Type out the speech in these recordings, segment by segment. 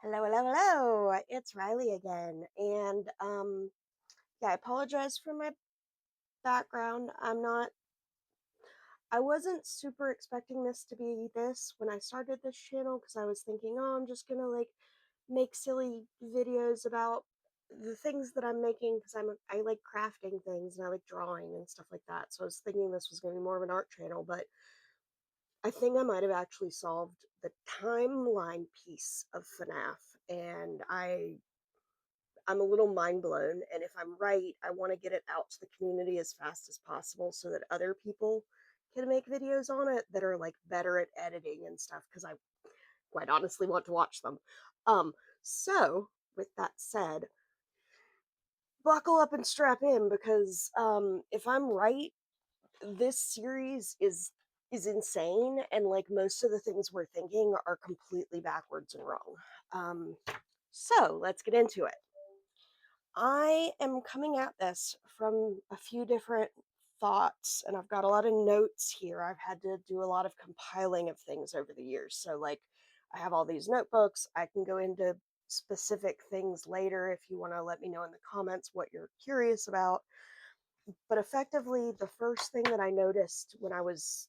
Hello, hello, hello. It's Riley again. And yeah, I apologize for my background. I wasn't super expecting this to be this when I started this channel because I was thinking, oh, I'm just gonna like make silly videos about the things that I'm making because I like crafting things and I like drawing and stuff like that. So I was thinking this was gonna be more of an art channel, but I think I might have actually solved the timeline piece of FNaF, and I'm a little mind blown. And if I'm right, I want to get it out to the community as fast as possible so that other people can make videos on it that are like better at editing and stuff because I quite honestly want to watch them. Um, so with that said, buckle up and strap in because if I'm right, this series is insane and like most of the things we're thinking are completely backwards and wrong. Um, so let's get into it. I am coming at this from a few different thoughts, and I've got a lot of notes here. I've had to do a lot of compiling of things over the years. So, like, I have all these notebooks. I can go into specific things later if you want to let me know in the comments what you're curious about. But effectively, the first thing that I noticed when I was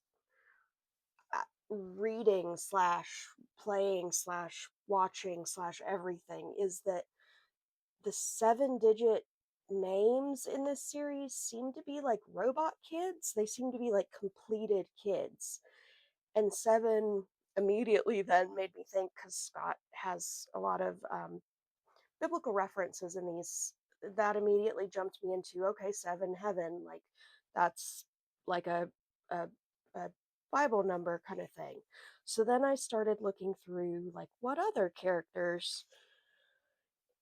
reading slash playing slash watching slash everything is that the 7-digit names in this series seem to be like robot kids. They seem to be like completed kids. And 7 immediately then made me think because Scott has a lot of biblical references in these, that immediately jumped me into okay, 7 heaven, like that's like a, a Bible number kind of thing. So then I started looking through like what other characters,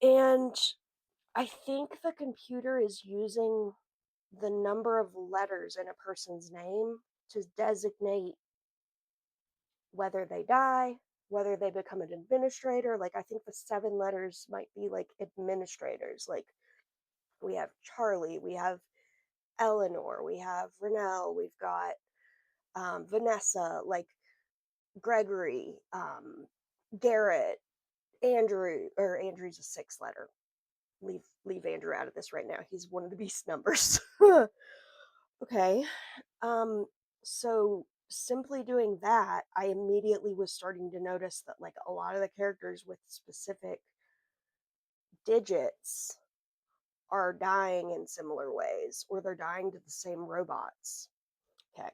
and I think the computer is using the number of letters in a person's name to designate whether they die, whether they become an administrator. Like, I think the 7 letters might be like administrators. Like, we have Charlie, we have Eleanor, we have Renelle, we've got Vanessa, like Gregory, Garrett, Andrew, or Andrew's a 6 letter. Leave Andrew out of this right now. He's one of the beast numbers. Okay. Um, so simply doing that, I immediately was starting to notice that like a lot of the characters with specific digits are dying in similar ways, or they're dying to the same robots. Okay.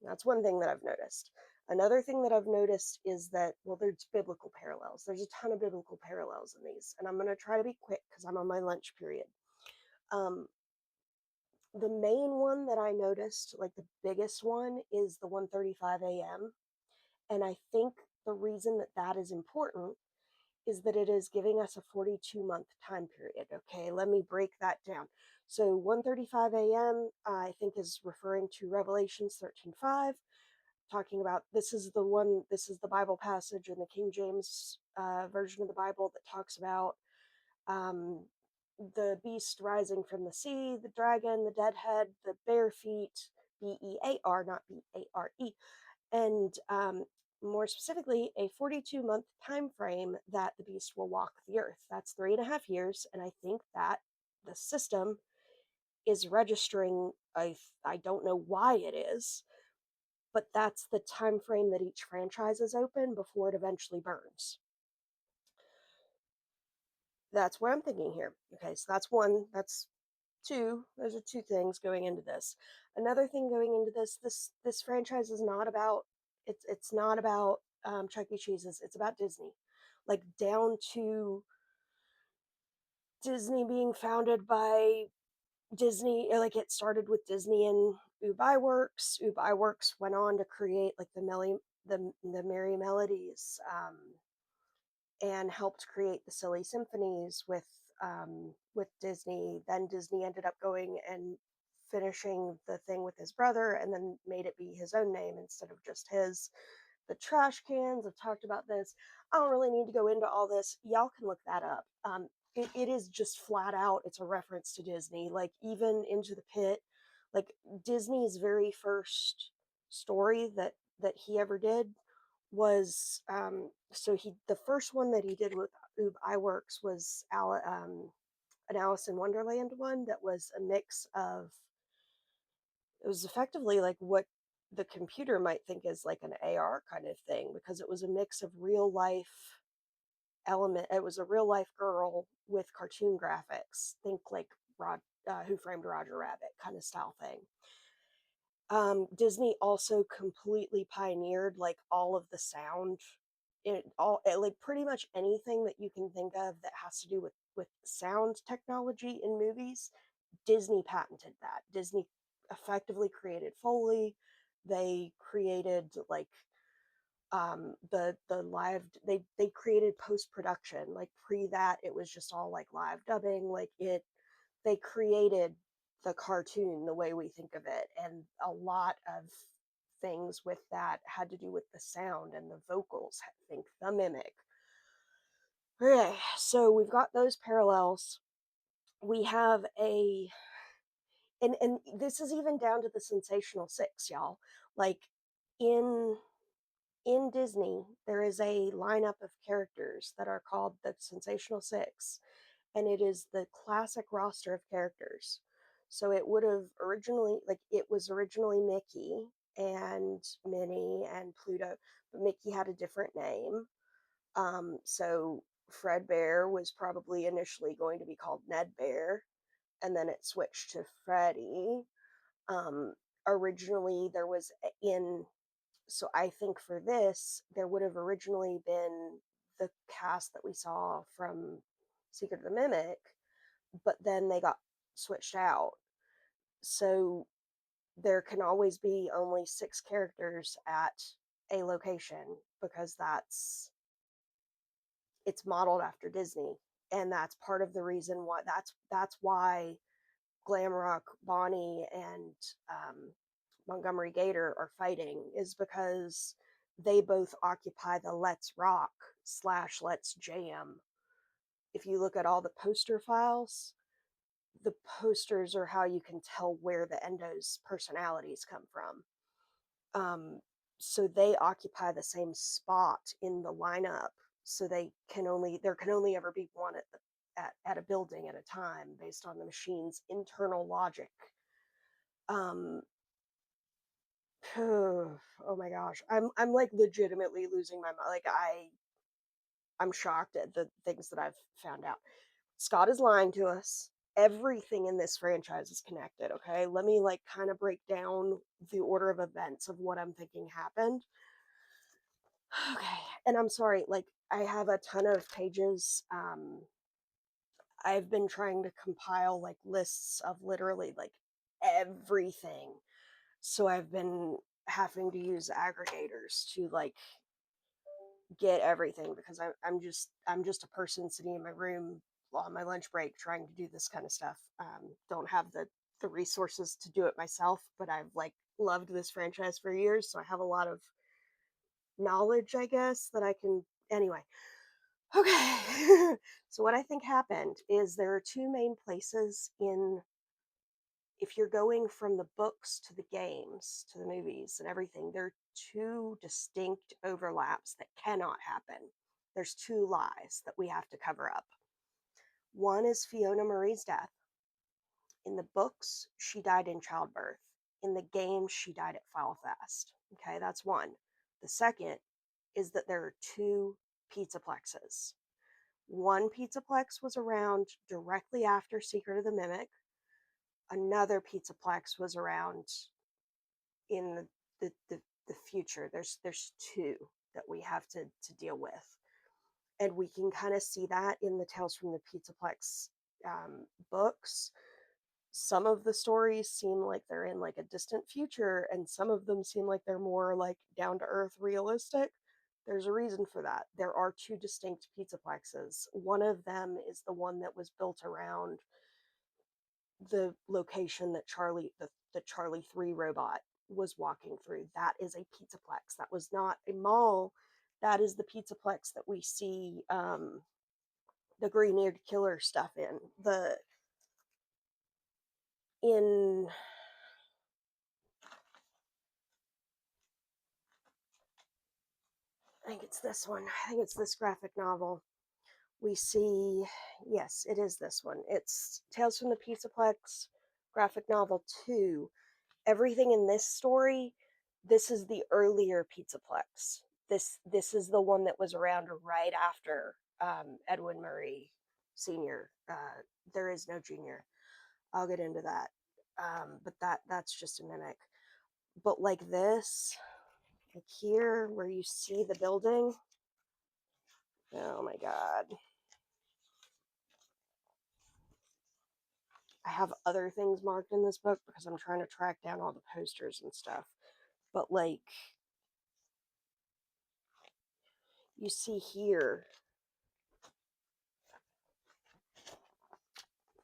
That's one thing that I've noticed. Another thing that I've noticed is that, well, there's biblical parallels. There's a ton of biblical parallels in these, and I'm going to try to be quick because I'm on my lunch period. Um, the main one that I noticed, like the biggest one, is the 1:35 a.m. And I think the reason that that is important is that it is giving us a 42-month time period. Okay, let me break that down. So 1:35 a.m. I think is referring to Revelations 13:5, talking about this is the Bible passage in the King James version of the Bible that talks about um, the beast rising from the sea, the dragon, the dead head, the bare feet, Bear, not Bare, and more specifically, a 42-month time frame that the beast will walk the earth. That's 3.5 years, and I think that the system is registering. I don't know why it is, but that's the time frame that each franchise is open before it eventually burns. That's where I'm thinking here. Okay, so that's one. That's two. Those are two things going into this. Another thing going into this franchise is not about, it's not about Chuck E. Cheese's. It's about Disney, like down to Disney being founded by Disney. Like, it started with Disney and Ub Iwerks. Ub Iwerks went on to create like the Merry Melodies, and helped create the Silly Symphonies with Disney. Then Disney ended up going and finishing the thing with his brother, and then made it be his own name instead of just his. The trash cans, I've talked about this. I don't really need to go into all this. Y'all can look that up. It is just flat out. It's a reference to Disney. Like, even Into the Pit, like Disney's very first story that he ever did was so he the first one that he did with Ube Iwerks was an Alice in Wonderland one that was a mix of, it was effectively like what the computer might think is like an AR kind of thing, because it was a mix of real life element. It was a real life girl with cartoon graphics. Think like Who Framed Roger Rabbit kind of style thing. Disney also completely pioneered like all of the sound, like pretty much anything that you can think of that has to do with sound technology in movies. Disney patented that. Disney effectively created Foley. They created like the live, they created post production. Like pre that it was just all like live dubbing. Like it, they created the cartoon the way we think of it, and a lot of things with that had to do with the sound and the vocals. I think the mimic. Okay, so we've got those parallels. We have a, and this is even down to the Sensational Six, y'all. Like in in Disney, there is a lineup of characters that are called the Sensational Six, and it is the classic roster of characters. So it would have originally, like, it was originally Mickey and Minnie and Pluto, but Mickey had a different name. So Fred Bear was probably initially going to be called Ned Bear, and then it switched to Freddie. Um, Originally, there was in, so I think for this, there would have originally been the cast that we saw from Secret of the Mimic, but then they got switched out. So there can always be only 6 characters at a location, because it's modeled after Disney. And that's part of the reason why, that's why Glamrock Bonnie and Montgomery Gator are fighting, is because they both occupy the let's rock slash let's jam. If you look at all the poster files, the posters are how you can tell where the Endo's personalities come from. Um, so they occupy the same spot in the lineup. So there can only ever be one at a building at a time based on the machine's internal logic. Um, oh my gosh, I'm like legitimately losing my mind. Like I'm shocked at the things that I've found out. Scott is lying to us. Everything in this franchise is connected, okay? Let me like kind of break down the order of events of what I'm thinking happened. Okay. And I'm sorry, like I have a ton of pages. I've been trying to compile like lists of literally like everything. So I've been having to use aggregators to like get everything, because I'm just a person sitting in my room on my lunch break trying to do this kind of stuff. Don't have the resources to do it myself, but I've like loved this franchise for years, so I have a lot of knowledge, I guess, that I can. Anyway, okay. So what I think happened is there are 2 main places in, if you're going from the books to the games to the movies and everything, there are 2 distinct overlaps that cannot happen. There's 2 lies that we have to cover up. One is Fiona Marie's death. In the books, she died in childbirth. In the games, she died at Fallfast. Okay, that's one. The second is that there are 2 pizzaplexes. One pizzaplex was around directly after Secret of the Mimic. Another pizzaplex was around in the future. There's 2 that we have to deal with, and we can kind of see that in the Tales from the Pizzaplex books. Some of the stories seem like they're in like a distant future, and some of them seem like they're more like down to earth, realistic. There's a reason for that. There are 2 distinct pizzaplexes. One of them is the one that was built around the location that the Charlie 3 robot was walking through. That is a pizzaplex. That was not a mall. That is the pizzaplex that we see the green-eared killer stuff in. The in I think it's this one. I think it's this graphic novel. We see, yes, it is this one. It's Tales from the Pizzaplex graphic novel 2. Everything in this story, this is the earlier Pizzaplex. This is the one that was around right after Edwin Murray Sr. There is no junior. I'll get into that. But that's just a mimic. But like this, like here where you see the building. Oh my god. I have other things marked in this book because I'm trying to track down all the posters and stuff. But like you see here,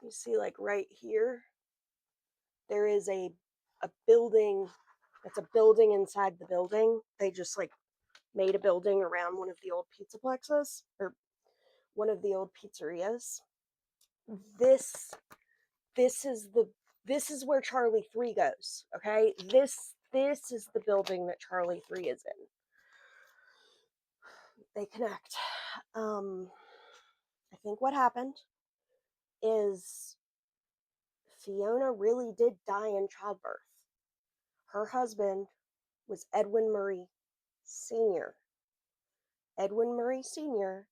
you see like right here, there is a building. It's a building inside the building. They just like made a building around one of the old pizzaplexes or one of the old pizzerias. This this is the this is where Charlie 3 goes. Okay? This is the building that Charlie 3 is in. They connect. I think what happened is Fiona really did die in childbirth. Her husband was Edwin Murray Sr. Edwin Murray Sr.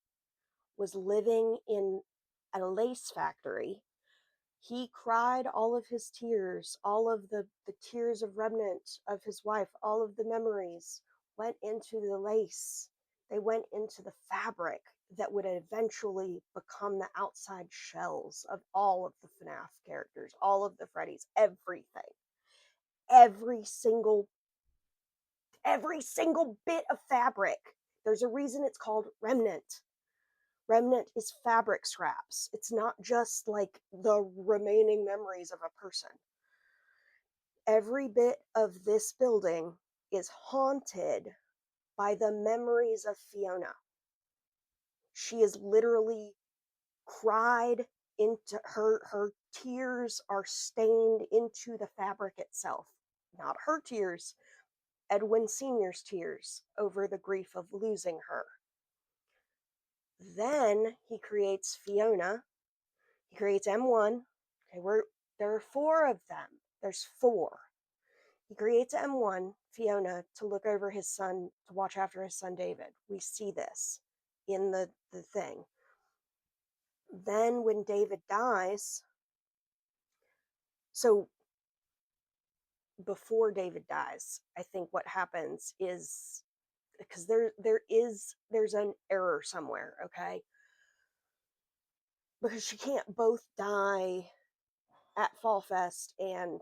was living in a lace factory. He cried all of his tears, all of the tears of remnant of his wife, all of the memories went into the lace. They went into the fabric that would eventually become the outside shells of all of the FNaF characters, all of the Freddy's, everything. Every single bit of fabric. There's a reason it's called remnant. Remnant is fabric scraps. It's not just like the remaining memories of a person. Every bit of this building is haunted by the memories of Fiona. She is literally cried into her tears are stained into the fabric itself. Not her tears, Edwin Sr.'s tears over the grief of losing her. Then he creates Fiona. He creates M1. Okay, there are 4 of them. There's 4. He creates M1, Fiona, to look over his son, to watch after his son David. We see this in the thing. Then when David dies, so before David dies, I think what happens is because there's an error somewhere, okay? Because she can't both die at Fall Fest and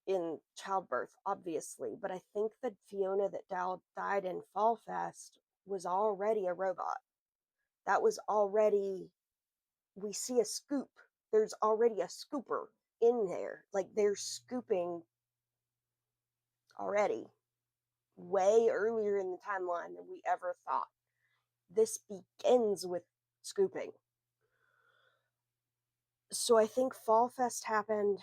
in childbirth, obviously. But I think the Fiona that died in Fall Fest was already a robot. That was already, we see a scoop. There's already a scooper in there. Like they're scooping already, way earlier in the timeline than we ever thought. This begins with scooping. So I think Fall Fest happened.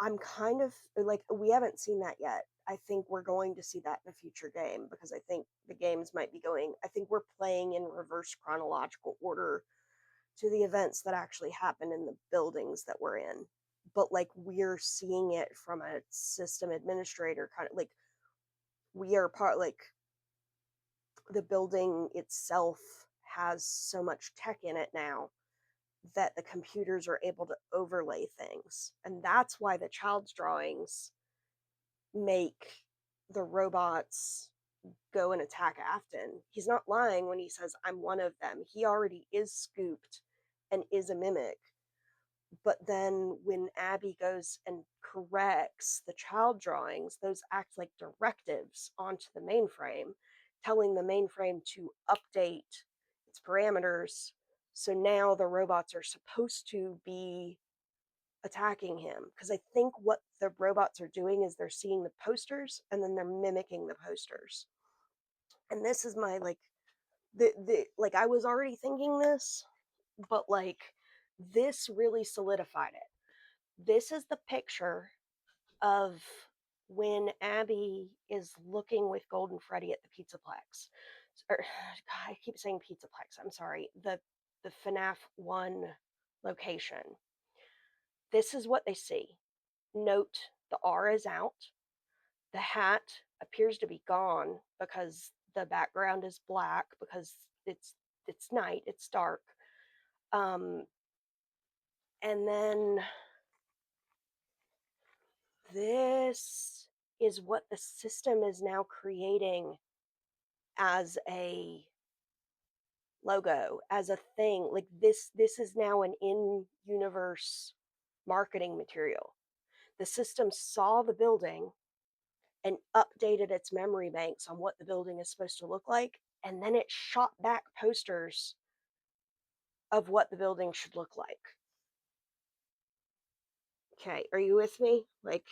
I'm kind of like, we haven't seen that yet. I think we're going to see that in a future game because I think the games might be going, I think we're playing in reverse chronological order to the events that actually happen in the buildings that we're in. But like we're seeing it from a system administrator kind of like we are part, like the building itself has so much tech in it now that the computers are able to overlay things. And that's why the child's drawings make the robots go and attack Afton. He's not lying when he says, I'm one of them. He already is scooped and is a mimic. But then when Abby goes and corrects the child drawings, those act like directives onto the mainframe, telling the mainframe to update its parameters. So now the robots are supposed to be attacking him. Because I think what the robots are doing is they're seeing the posters and then they're mimicking the posters. And this is my like the like I was already thinking this, but like this really solidified it. This is the picture of when Abby is looking with Golden Freddy at the Pizzaplex, or God, I keep saying Pizzaplex. I'm sorry. The FNaF 1 location. This is what they see. Note the R is out. The hat appears to be gone because the background is black because it's night, it's dark. Um, and then this is what the system is now creating as a logo, as a thing. Like this is now an in-universe marketing material. The system saw the building and updated its memory banks on what the building is supposed to look like, and then it shot back posters of what the building should look like. Okay, are you with me? Like,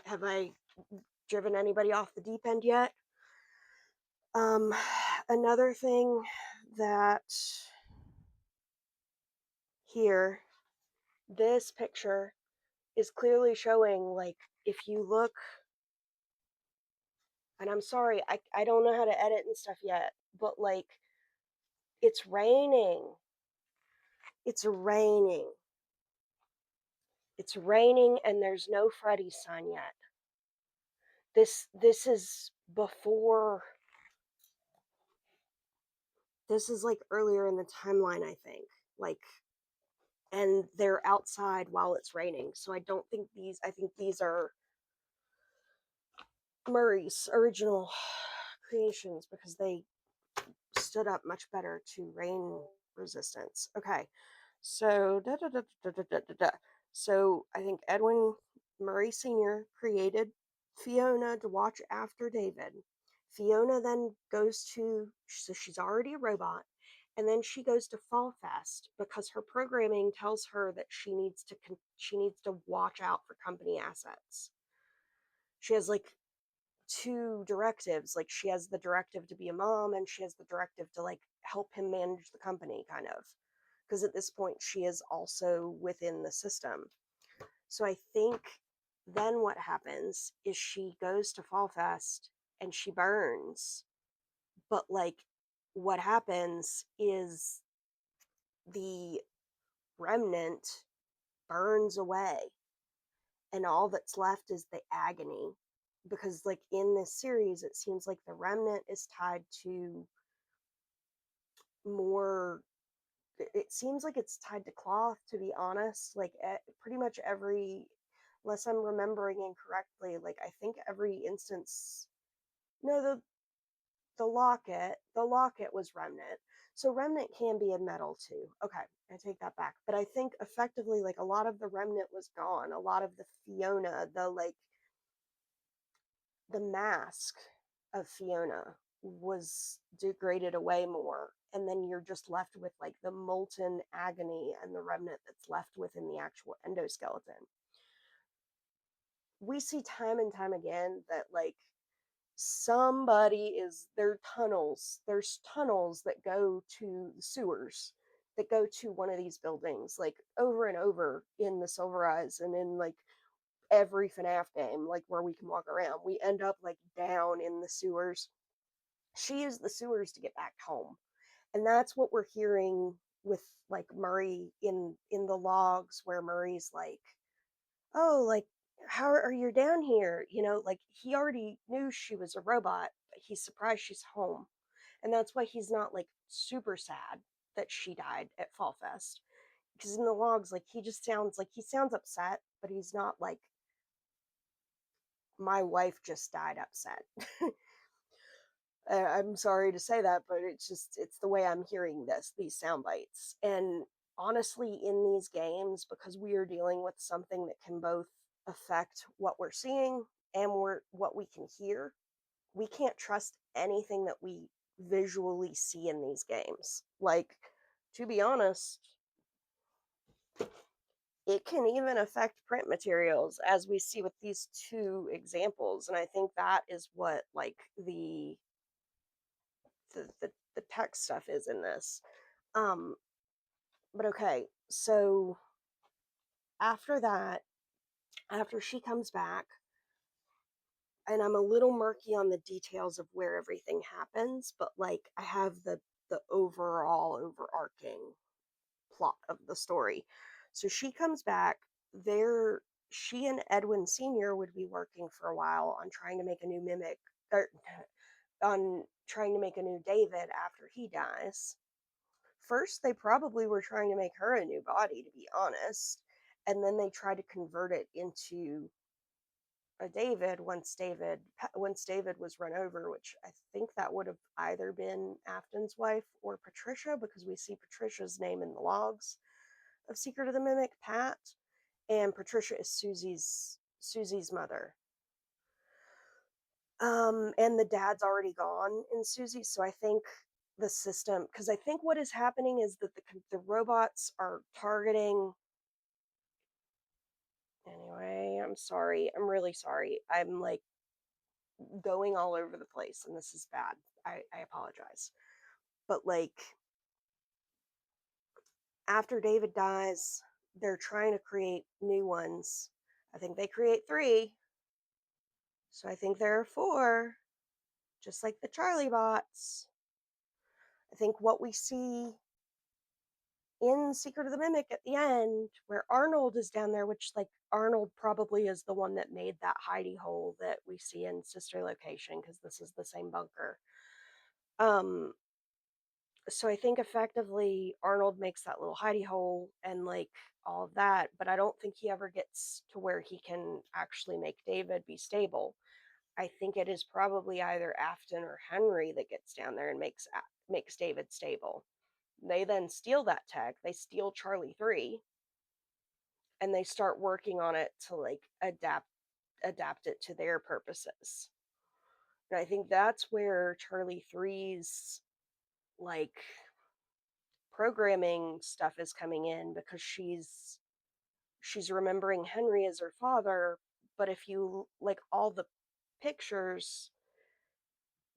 have I driven anybody off the deep end yet? Um, Another thing that here, this picture is clearly showing, like, if you look, and I'm sorry, I don't know how to edit and stuff yet, but like, it's raining. It's raining. It's raining and there's no Freddy sign yet. This is before, this is like earlier in the timeline, I think. Like, and they're outside while it's raining. So I don't think these, I think these are Murray's original creations because they stood up much better to rain resistance. Okay, so so I think Edwin Murray Sr. created Fiona to watch after David. Fiona then goes to, so she's already a robot, and then she goes to Fall Fest because her programming tells her that she needs to watch out for company assets. She has like two directives. Like she has the directive to be a mom and she has the directive to like help him manage the company, kind of, because at this point she is also within the system. So I think then what happens is she goes to Fall Fest and she burns, but like what happens is the remnant burns away and all that's left is the agony, because like in this series it seems like the remnant is tied to more, it seems like it's tied to cloth, to be honest. Like pretty much every, unless I'm remembering incorrectly, like I think every instance, no, the locket was remnant. So remnant can be a metal too. Okay, I take that back. But I think effectively like a lot of the remnant was gone. A lot of the Fiona, the like the mask of Fiona was degraded away more, and then you're just left with like the molten agony and the remnant that's left within the actual endoskeleton. We see time and time again that like somebody is, there's tunnels that go to the sewers that go to one of these buildings, like over and over in the Silver Eyes and in like every FNAF game, like where we can walk around, we end up like down in the sewers. She used the sewers to get back home, and that's what we're hearing with like Murray in the logs, where Murray's like, oh, like, how are you down here, like he already knew she was a robot, but he's surprised she's home. And that's why he's not like super sad that she died at Fall Fest, because in the logs, like he just sounds like he sounds upset, but he's not like, my wife just died upset. I'm sorry to say that, but it's the way I'm hearing these sound bites. And honestly, in these games, because we are dealing with something that can both affect what we're seeing and what we can hear, we can't trust anything that we visually see in these games. Like, to be honest, it can even affect print materials, as we see with these two examples. And I think that is what like the tech stuff is in this. Um, but okay, so after that, after she comes back, and I'm a little murky on the details of where everything happens, but like I have the overall overarching plot of the story. So she comes back. There, she and Edwin Senior would be working for a while on trying to make a new mimic, or on trying to make a new David after he dies. First, they probably were trying to make her a new body, to be honest, and then they tried to convert it into a David once David was run over, which I think that would have either been Afton's wife or Patricia, because we see Patricia's name in the logs of Secret of the Mimic, Pat, and Patricia is Susie's mother. And the dad's already gone in Susie, so I think the system, because I think what is happening is that the robots are targeting. Anyway, I'm sorry. I'm really sorry. I'm like going all over the place, and this is bad. I apologize. But like after David dies, they're trying to create new ones. I think they create 3. So I think there are 4, just like the Charlie bots. I think what we see in Secret of the Mimic at the end, where Arnold is down there, which like Arnold probably is the one that made that hidey hole that we see in Sister Location, because this is the same bunker. So I think effectively Arnold makes that little hidey hole and like all of that, but I don't think he ever gets to where he can actually make David be stable. I think it is probably either Afton or Henry that gets down there and makes David stable. They then steal that tech. They steal Charlie 3 and they start working on it to like adapt it to their purposes. And I think that's where Charlie 3's like programming stuff is coming in, because she's remembering Henry as her father, but if you like all the pictures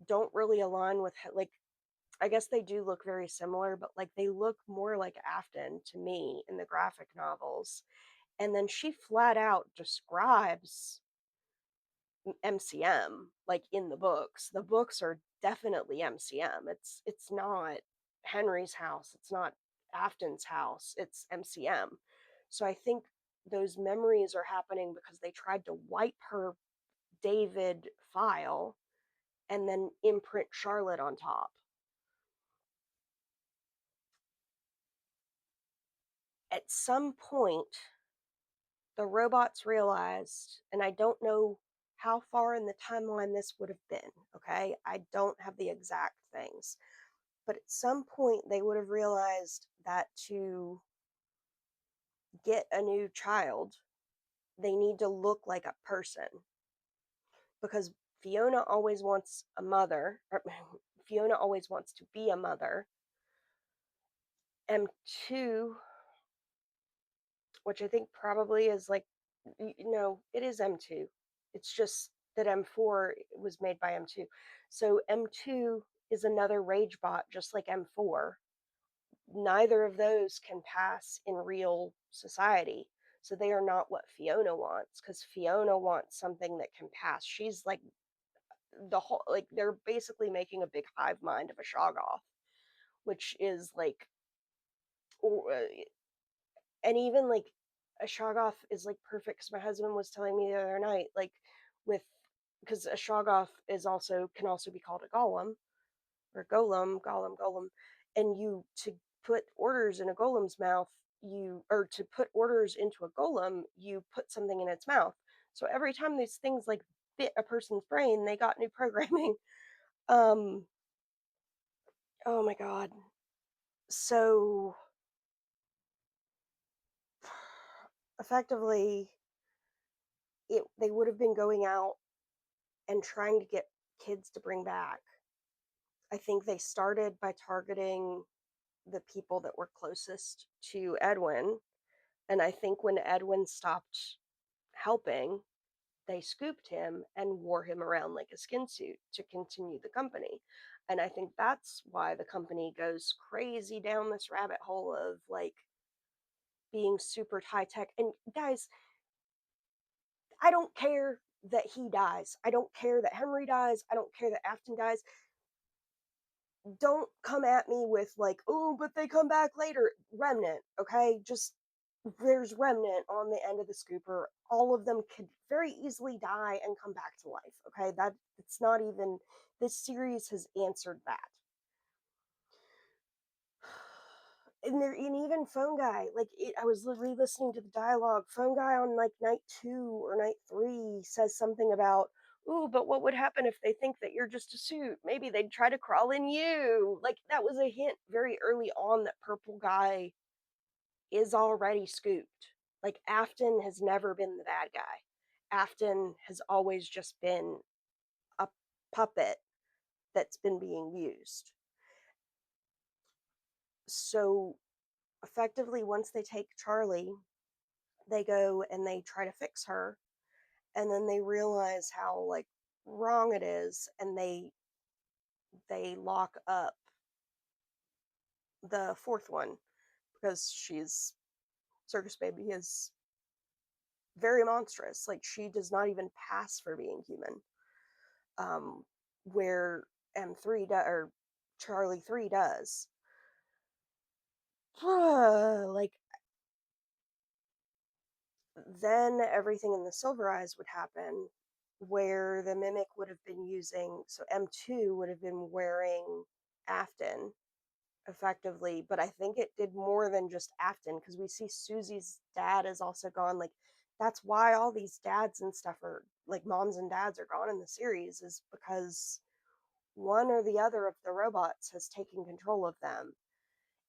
don't really align with like, I guess they do look very similar, but like they look more like Afton to me in the graphic novels. And then she flat out describes MCM like in the books. The books are definitely MCM. It's not Henry's house. It's not Afton's house. It's MCM. So I think those memories are happening because they tried to wipe her David file and then imprint Charlotte on top. At some point, the robots realized, and I don't know how far in the timeline this would have been, okay? I don't have the exact things. But at some point, they would have realized that to get a new child, they need to look like a person. Because Fiona always wants a mother, or Fiona always wants to be a mother. M2, which I think probably is like, it is M2. It's just that M4 was made by M2. So M2 is another rage bot, just like M4. Neither of those can pass in real society. So they are not what Fiona wants, because Fiona wants something that can pass. She's like the whole, like, they're basically making a big hive mind of a Shoggoth, which is like, and even like a Shoggoth is like perfect, because my husband was telling me the other night, like, with, because a Shoggoth is also can also be called a golem, or golem, and you to put orders in a golem's mouth, or to put orders into a golem, you put something in its mouth. So every time these things like bit a person's brain, they got new programming. um oh my god. So effectively, they would have been going out and trying to get kids to bring back. I think they started by targeting the people that were closest to Edwin. And I think when Edwin stopped helping, they scooped him and wore him around like a skin suit to continue the company. And I think that's why the company goes crazy down this rabbit hole of like being super high tech. And guys, I don't care that he dies. I don't care that Henry dies. I don't care that Afton dies. Don't come at me with like, oh, but they come back later. Remnant, okay? Just there's Remnant on the end of the scooper. All of them could very easily die and come back to life. Okay, that it's not even this series has answered that. And even Phone Guy, like I was re-listening to the dialogue. Phone Guy on like night 2 or night 3 says something about, ooh, but what would happen if they think that you're just a suit? Maybe they'd try to crawl in you. Like that was a hint very early on that Purple Guy is already scooped. Like Afton has never been the bad guy. Afton has always just been a puppet that's been being used. So effectively, once they take Charlie, they go and they try to fix her, and then they realize how like wrong it is, and they lock up the fourth one because she's Circus Baby is very monstrous. Like she does not even pass for being human. Where or Charlie 3 does. Like then everything in the Silver Eyes would happen where the mimic would have been using, so M2 would have been wearing Afton effectively, but I think it did more than just Afton because we see Susie's dad is also gone. Like that's why all these dads and stuff are like moms and dads are gone in the series, is because one or the other of the robots has taken control of them.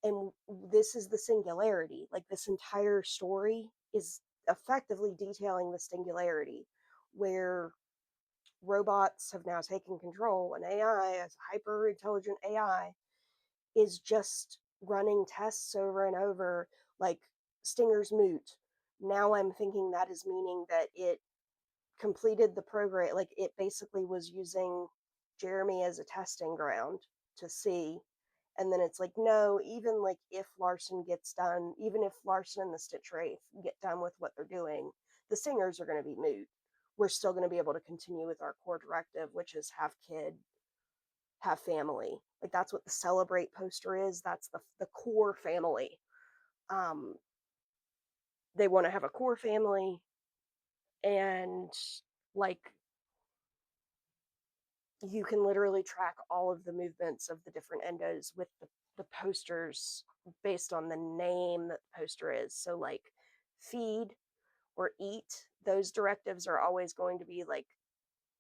And this is the singularity. Like this entire story is effectively detailing the singularity where robots have now taken control, and AI, as hyper intelligent AI, is just running tests over and over, like Stinger's moot. Now I'm thinking that is meaning that it completed the program. Like it basically was using Jeremy as a testing ground to see. And then it's like, no, even like if Larson gets done, even if Larson and the Stitch Wraith get done with what they're doing, the singers are going to be moot. We're still going to be able to continue with our core directive, which is have kid, have family. Like that's what the Celebrate poster is. That's the core family. Um, they want to have a core family, and like you can literally track all of the movements of the different endos with the posters based on the name that the poster is. So like feed or eat, those directives are always going to be like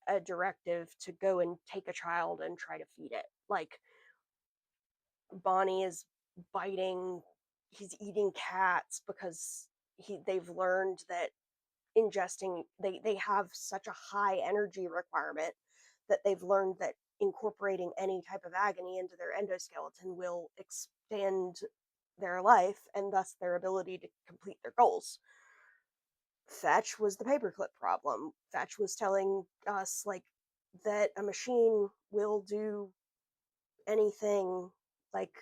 a directive to go and take a child and try to feed it. Like Bonnie is biting, he's eating cats because they've learned that ingesting, they have such a high energy requirement that they've learned that incorporating any type of agony into their endoskeleton will extend their life and thus their ability to complete their goals. Fetch was the paperclip problem. Fetch was telling us like that a machine will do anything like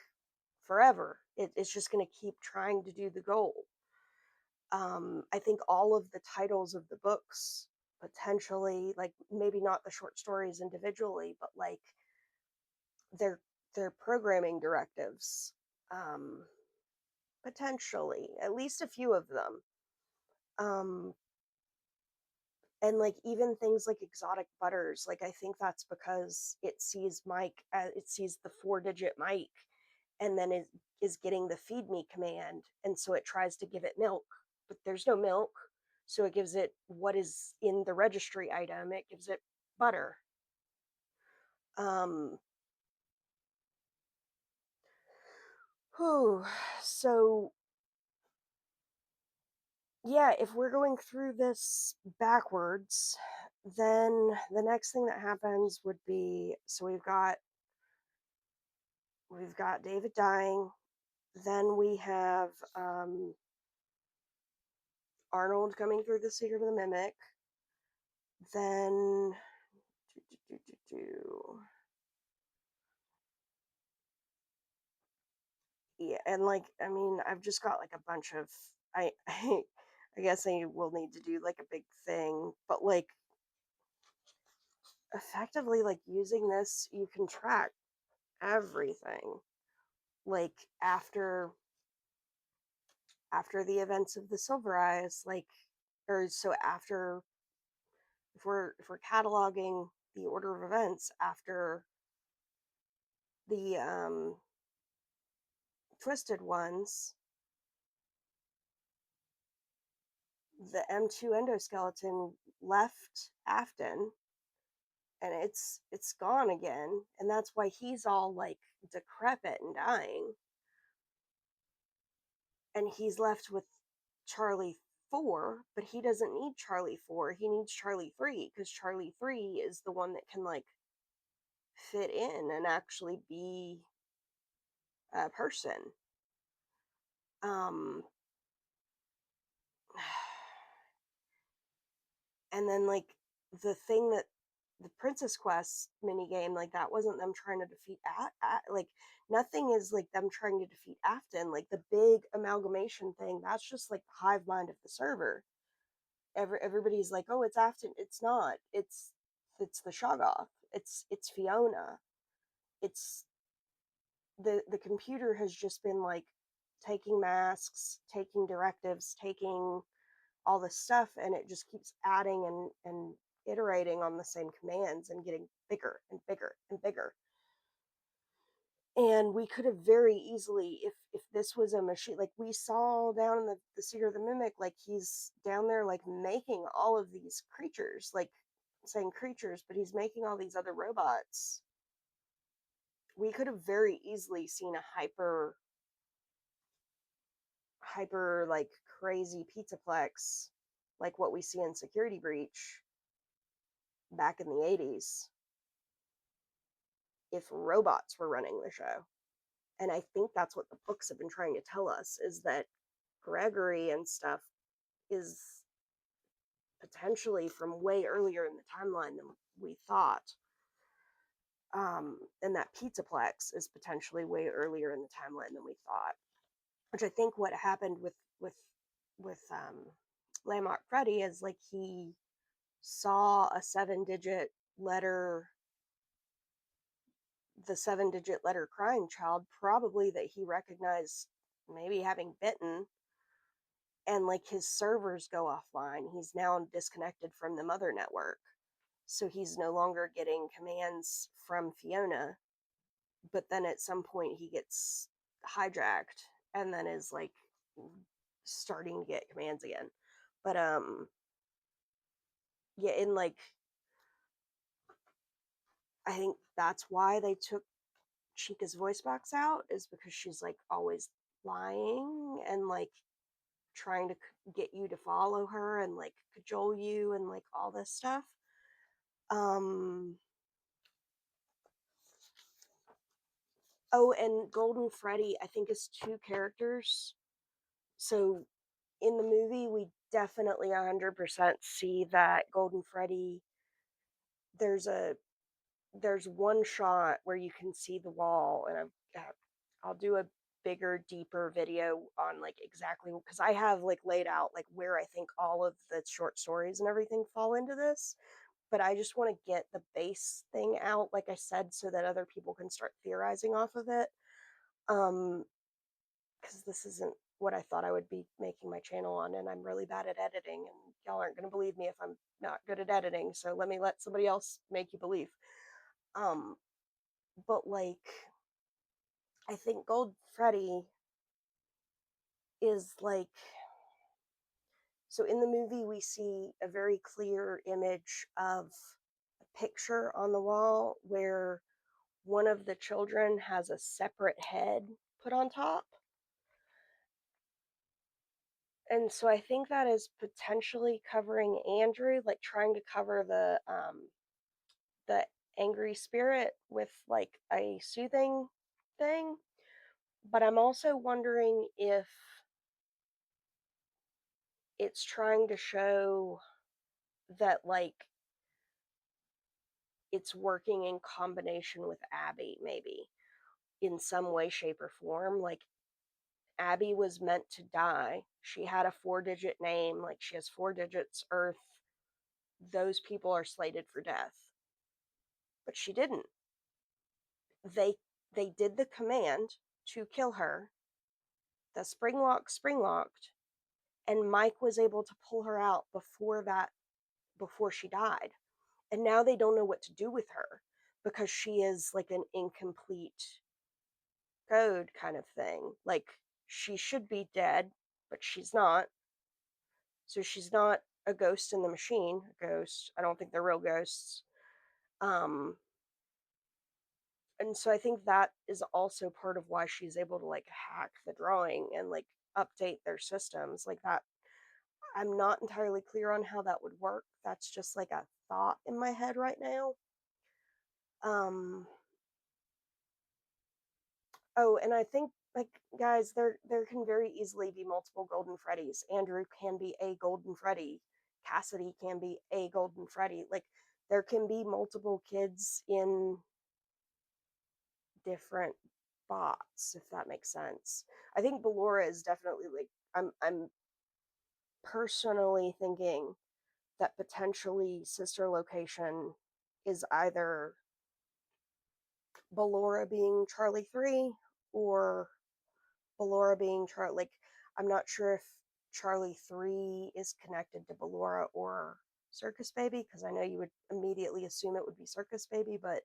forever. It's just going to keep trying to do the goal. I think all of the titles of the books potentially, like maybe not the short stories individually, but like their their programming directives, um, potentially at least a few of them. Um, and like even things like exotic butters, like I think that's because it sees Mike, it sees the 4-digit Mike, and then it is getting the feed me command, and so it tries to give it milk, but there's no milk, so it gives it what is in the registry item. It gives it butter. um whew, so yeah, if we're going through this backwards, then the next thing that happens would be, so we've got David dying. Then we have Arnold coming through the Secret of the Mimic. Then yeah, and like I mean, I've just got like a bunch of I I guess I will need to do like a big thing, but like effectively, like, using this, you can track everything. Like, after the events of the Silver Eyes, like, or so after, if we're cataloging the order of events after the Twisted Ones, the M2 endoskeleton left Afton, and it's gone again, and that's why he's all like decrepit and dying, and he's left with Charlie 4, but he doesn't need Charlie 4, he needs Charlie 3, because Charlie 3 is the one that can like fit in and actually be a person. um and then like the thing that the Princess Quest mini game, like that wasn't them trying to defeat like nothing is like them trying to defeat Afton. Like the big amalgamation thing, that's just like the hive mind of the server. Everybody's like, oh, it's Afton. It's not. It's the Shoggoth. It's Fiona. It's the computer has just been like taking masks, taking directives, taking all this stuff, and it just keeps adding and iterating on the same commands and getting bigger and bigger and bigger. And we could have very easily, if this was a machine, like we saw down in the Seer of the Mimic, like he's down there like making all of these creatures, like saying creatures, but he's making all these other robots. We could have very easily seen a hyper like crazy pizzaplex, like what we see in Security Breach back in the 80s, if robots were running the show. And I think that's what the books have been trying to tell us, is that Gregory and stuff is potentially from way earlier in the timeline than we thought. And that Pizzaplex is potentially way earlier in the timeline than we thought. Which I think what happened with Landmark Freddy is like he saw a 7-digit letter, the 7-digit letter crying child, probably that he recognized maybe having bitten, and like his servers go offline. He's now disconnected from the mother network. So he's no longer getting commands from Fiona, but then at some point he gets hijacked and then is like starting to get commands again. But yeah, in like I think that's why they took Chica's voice box out, is because she's like always lying and like trying to get you to follow her and like cajole you and like all this stuff. Um oh, and Golden Freddy I think is 2 characters. So in the movie we definitely 100% see that Golden Freddy, there's a there's one shot where you can see the wall, and I'll do a bigger, deeper video on like exactly, because I have like laid out like where I think all of the short stories and everything fall into this, but I just want to get the base thing out, like I said, so that other people can start theorizing off of it. Because this isn't what I thought I would be making my channel on, and I'm really bad at editing, and y'all aren't going to believe me if I'm not good at editing, so let somebody else make you believe. Um, but like, I think Gold Freddy is like, so in the movie we see a very clear image of a picture on the wall where one of the children has a separate head put on top. And so I think that is potentially covering Andrew, like trying to cover the angry spirit with like a soothing thing. But I'm also wondering if it's trying to show that like it's working in combination with Abby, maybe in some way, shape, or form. Like Abby was meant to die. She had a 4-digit name, like she has 4 digits, Earth. Those people are slated for death. but she didn't. They they did the command to kill her. The spring locked, and Mike was able to pull her out before she died. And now they don't know what to do with her because she is like an incomplete code kind of thing. Like she should be dead, but she's not. So she's not a ghost in the machine. A ghost. I don't think they're real ghosts. Um, and so I think that is also part of why she's able to like hack the drawing and like update their systems like that. I'm not entirely clear on how that would work. That's just like a thought in my head right now. Um, oh, and I think like guys, there can very easily be multiple Golden Freddies. Andrew can be a Golden Freddy. Cassidy can be a Golden Freddy. Like there can be multiple kids in different bots, if that makes sense. I think Ballora is definitely like I'm personally thinking that potentially sister location is either Ballora being Charlie 3 or Ballora being Charlie. Like, I'm not sure if Charlie 3 is connected to Ballora or Circus Baby, because I know you would immediately assume it would be Circus Baby, but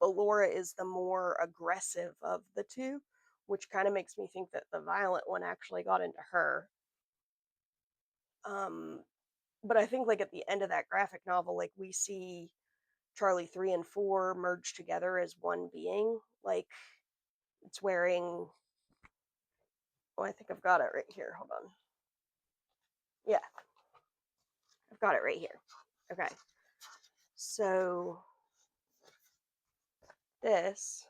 Ballora is the more aggressive of the two, which kind of makes me think that the violent one actually got into her. Um, but I think, like, at the end of that graphic novel, like, we see Charlie 3 and 4 merge together as one being. Like, it's wearing. Oh, I think I've got it right here. Hold on. Yeah, I've got it right here. Okay. So this,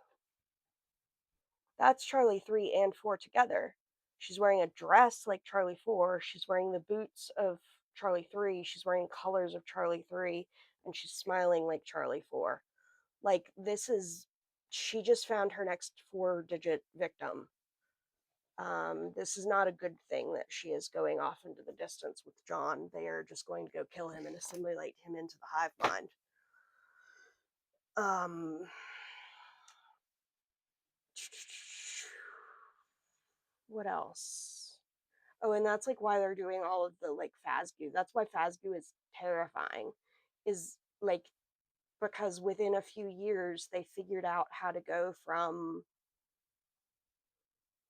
that's Charlie 3 and 4 together. She's wearing a dress like Charlie 4. She's wearing the boots of Charlie 3. She's wearing colors of Charlie 3. And she's smiling like Charlie 4. Like, this is, she just found her next 4-digit victim. This is not a good thing that she is going off into the distance with John. They are just going to go kill him and assimilate him into the hive mind. Um, what else? Oh, and that's like why they're doing all of the like Phasgu. That's why Phasgu is terrifying. Is like because within a few years they figured out how to go from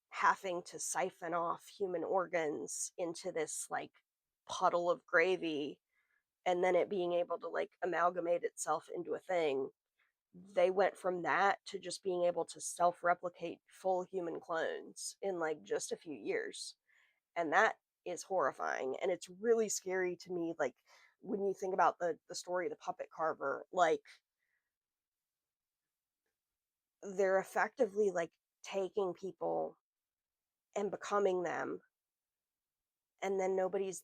having to siphon off human organs into this like puddle of gravy and then it being able to like amalgamate itself into a thing. They went from that to just being able to self-replicate full human clones in like just a few years, and that is horrifying. And it's really scary to me, like when you think about the story of the puppet carver. Like they're effectively like taking people and becoming them, and then nobody's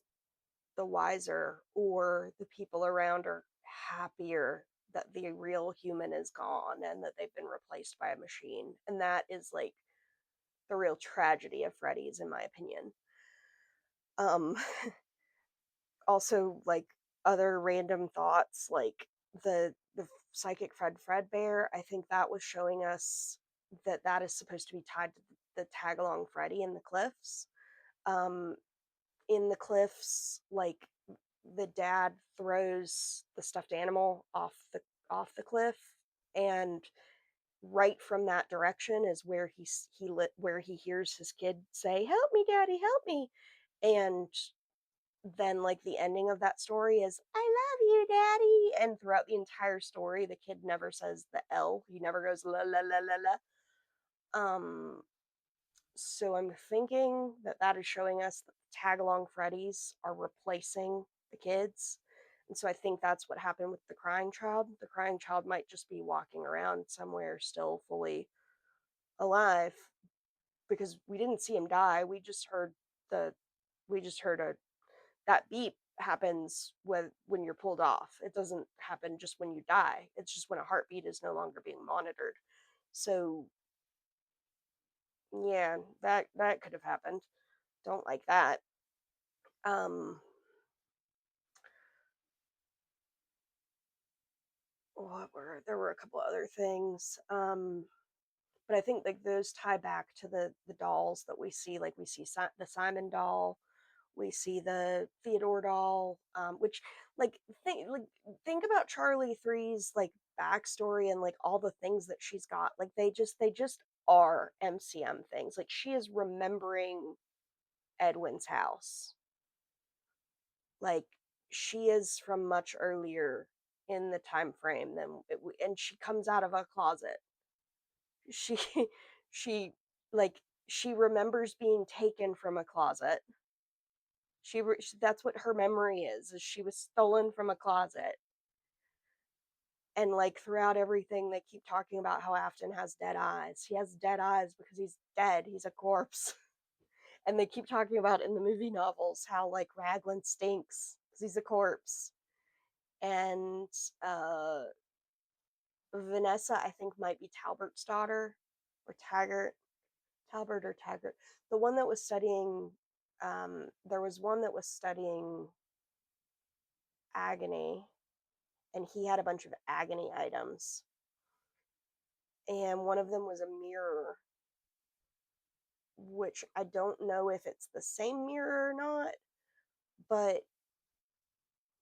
the wiser, or the people around are happier that the real human is gone and that they've been replaced by a machine. And that is like the real tragedy of Freddy's, in my opinion. Um, Also, like other random thoughts, like the psychic Fredbear. I think that was showing us that that is supposed to be tied to the tag along Freddy in the cliffs. Um, in the cliffs, like the dad throws the stuffed animal off the cliff, and right from that direction is where where he hears his kid say, "Help me, Daddy, help me," and then like the ending of that story is, "I love you, Daddy," and throughout the entire story, the kid never says the L. He never goes la la la la la. So I'm thinking that that is showing us that the tag along Freddies are replacing the kids. And so I think that's what happened with the crying child. The crying child might just be walking around somewhere still fully alive, because we didn't see him die. The we just heard a that beep happens when you're pulled off. It doesn't happen just when you die. It's just when a heartbeat is no longer being monitored. So yeah, that could have happened. Don't like that. Um there were a couple other things. But I think like those tie back to the dolls that we see. Like we see the Simon doll, we see the Theodore doll, which like think about Charlie 3's like backstory and like all the things that she's got. Like they just are MCM things. Like she is remembering Edwin's house. Like she is from much earlier in the time frame than and she comes out of a closet. She she like she remembers being taken from a closet. That's what her memory is she was stolen from a closet. And like throughout everything they keep talking about how Afton has dead eyes. He has dead eyes because he's dead. He's a corpse. And they keep talking about in the movie novels how like Raglan stinks because he's a corpse. And uh Vanessa, I think, might be Talbert's daughter, or Taggart, Talbert or Taggart. The one that was studying, there was one that was studying agony, and he had a bunch of agony items. And one of them was a mirror, which I don't know if it's the same mirror or not, but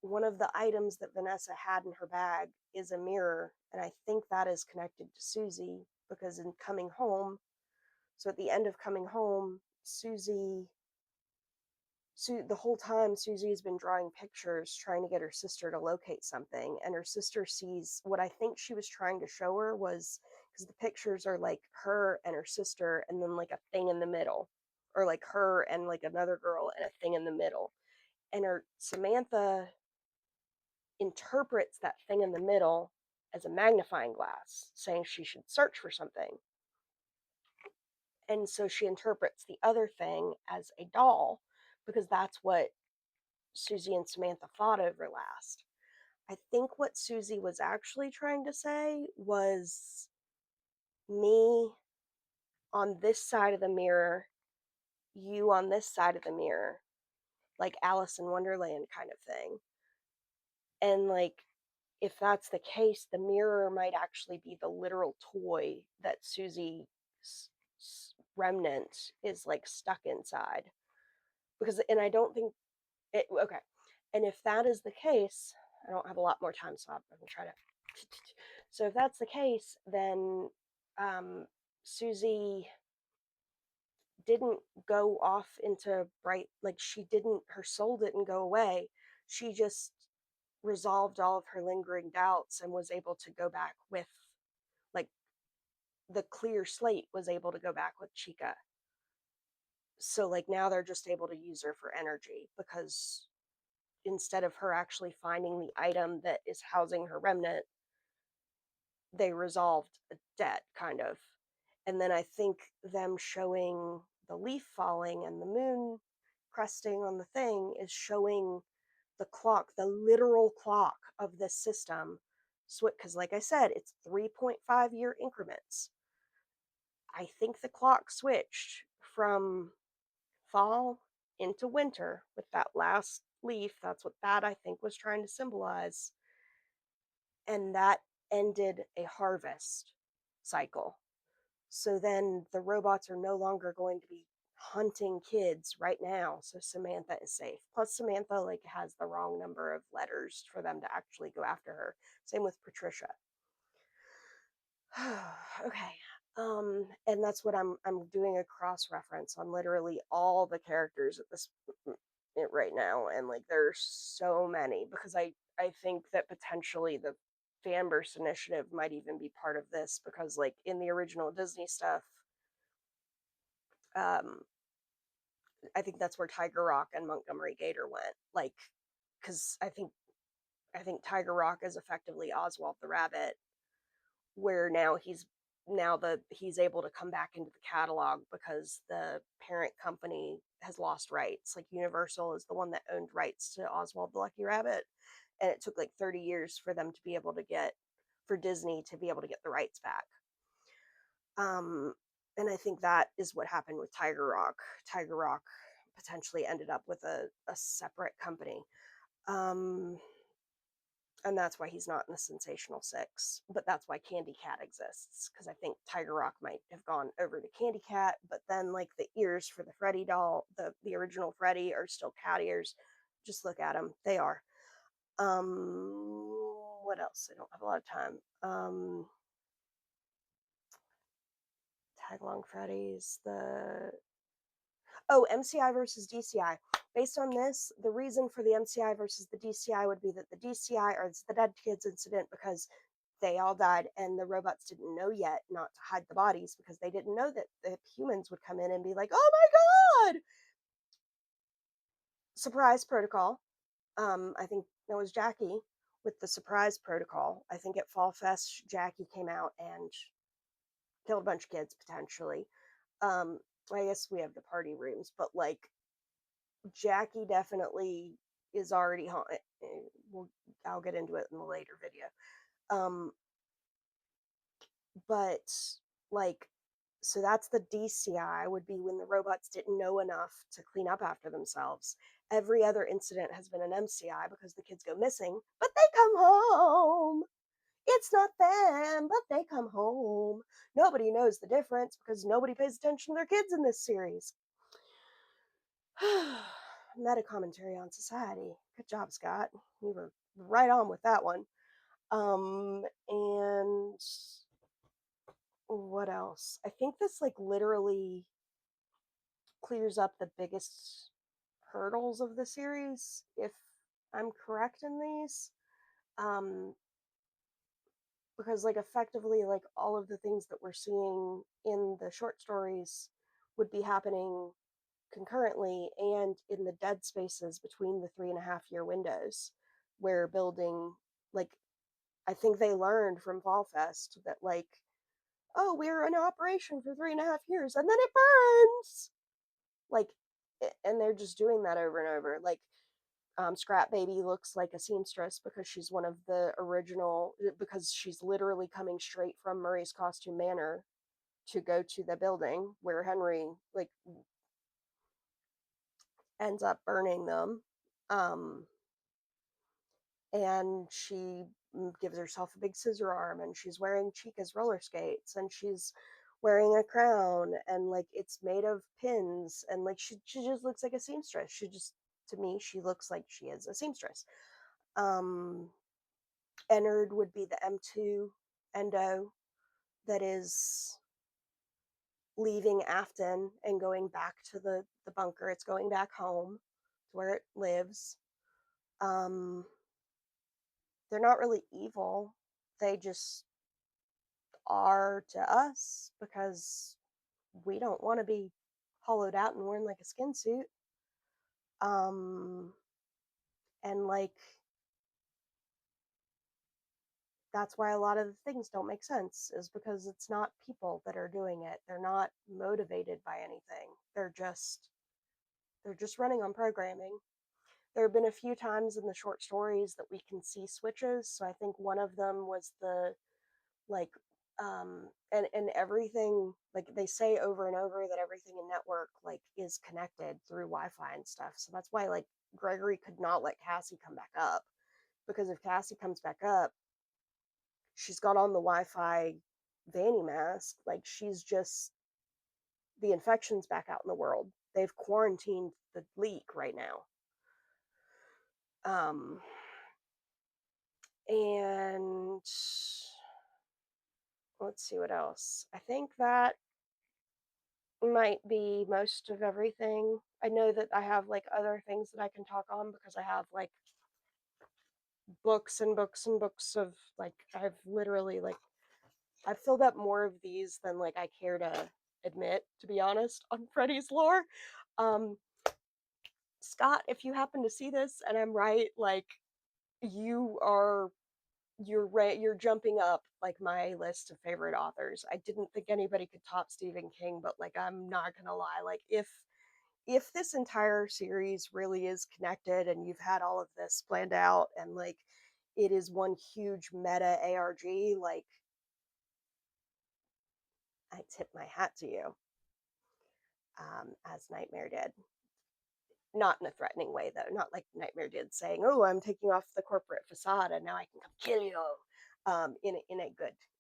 one of the items that Vanessa had in her bag is a mirror, and I think that is connected to Susie because in Coming Home, so at the end of Coming Home, the whole time Susie's been drawing pictures trying to get her sister to locate something, and her sister sees what I think she was trying to show her was because the pictures are like her and her sister and then like a thing in the middle, or like her and like another girl and a thing in the middle, and her Samantha interprets that thing in the middle as a magnifying glass saying she should search for something, and so she interprets the other thing as a doll because that's what Susie and Samantha fought over last. I think what Susie was actually trying to say was me on this side of the mirror, you on this side of the mirror, like Alice in Wonderland kind of thing. And like, if that's the case, the mirror might actually be the literal toy that Susie's remnant is like stuck inside. Because, and I don't think okay. And if that is the case, I don't have a lot more time, so I'm going to try to. So if that's the case, then Susie didn't go off into bright, like she didn't, her soul didn't go away. She just resolved all of her lingering doubts and was able to go back with, like, the clear slate was able to go back with Chica. So, like, now they're just able to use her for energy because instead of her actually finding the item that is housing her remnant, they resolved a debt, kind of. And then I think them showing the leaf falling and the moon cresting on the thing is showing the clock, the literal clock of this system. Because, like I said, it's 3.5-year increments. I think the clock switched from fall into winter with that last leaf. That's what that I think was trying to symbolize. And that ended a harvest cycle. So then the robots are no longer going to be hunting kids right now. So Samantha is safe. Plus Samantha like has the wrong number of letters for them to actually go after her. Same with Patricia. Okay. And that's what I'm doing a cross reference on literally all the characters at this right now, and like there's so many because I think that potentially the Fanverse initiative might even be part of this because like in the original Disney stuff, um I think that's where Tiger Rock and Montgomery Gator went, like because I think Tiger Rock is effectively Oswald the Rabbit, where he's able to come back into the catalog because the parent company has lost rights. Like Universal is the one that owned rights to Oswald the Lucky Rabbit, and it took like 30 years for them to be able to get for Disney to be able to get the rights back. And I think that is what happened with Tiger Rock. Tiger Rock potentially ended up with a separate company. Um, And that's why he's not in the Sensational Six. But that's why Candy Cat exists, because I think Tiger Rock might have gone over to Candy Cat, but then like the ears for the Freddy doll, the original Freddy, are still cat ears. Just look at them; they are. What else? I don't have a lot of time. Tag along Freddy's. MCI versus DCI. Based on this, the reason for the MCI versus the DCI would be that the DCI, or it's the Dead Kids incident, because they all died and the robots didn't know yet not to hide the bodies, because they didn't know that the humans would come in and be like, oh my god! Surprise protocol. I think that was Jackie with the surprise protocol. I think at Fall Fest, Jackie came out and killed a bunch of kids potentially. Um, I guess we have the party rooms, but like Jackie definitely is already haunted. I'll get into it in the later video. Um, but like, so that's the DCI, would be when the robots didn't know enough to clean up after themselves. Every other incident has been an MCI because the kids go missing, but they come home. It's not them, but they come home. Nobody knows the difference because nobody pays attention to their kids in this series. Meta commentary on society. Good job, Scott. You were right on with that one. And what else? I think this like literally clears up the biggest hurdles of the series, if I'm correct in these. Um, because like effectively like all of the things that we're seeing in the short stories would be happening concurrently and in the dead spaces between the 3.5 year windows where building, like, I think they learned from Fall Fest that like, oh, we're in operation for 3.5 years and then it burns, like, and they're just doing that over and over. Like, Scrap Baby looks like a seamstress because she's one of the original, because she's literally coming straight from Murray's Costume Manor to go to the building where Henry like ends up burning them. Um, and she gives herself a big scissor arm, and she's wearing Chica's roller skates, and she's wearing a crown, and like it's made of pins, and like she just looks like a seamstress. She just, to me, she looks like she is a seamstress. Um, Ennard would be the M2 Endo that is leaving Afton and going back to the bunker. It's going back home to where it lives. Um, they're not really evil. They just are to us because we don't want to be hollowed out and worn like a skin suit. Um, and like, that's why a lot of the things don't make sense, is because it's not people that are doing it. They're not motivated by anything. They're just running on programming. There have been a few times in the short stories that we can see switches. So I think one of them was the like, and everything, like they say over and over that everything in network like is connected through Wi-Fi and stuff. So that's why like Gregory could not let Cassie come back up, because if Cassie comes back up, she's got on the Wi-Fi Vanny mask, like she's just, the infection's back out in the world. They've quarantined the leak right now. Um, and let's see what else. I think that might be most of everything. I know that I have like other things that I can talk on because I have like books and books and books of like, I've literally like, I've filled up more of these than like I care to admit, to be honest, on Freddy's lore. Um, Scott, if you happen to see this and I'm right, like, you are, you're jumping up like my list of favorite authors. I didn't think anybody could top Stephen King, but like I'm not gonna lie, like if this entire series really is connected and you've had all of this planned out and like it is one huge meta ARG, like I tip my hat to you, as Nightmare did. Not in a threatening way though, not like Nightmare did saying, "Oh, I'm taking off the corporate facade and now I can come kill you."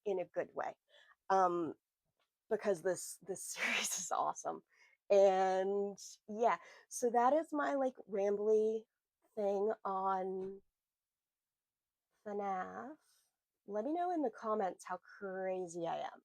In a good way. Um, because this series is awesome. And yeah, so that is my like rambly thing on FNaF. Let me know in the comments how crazy I am.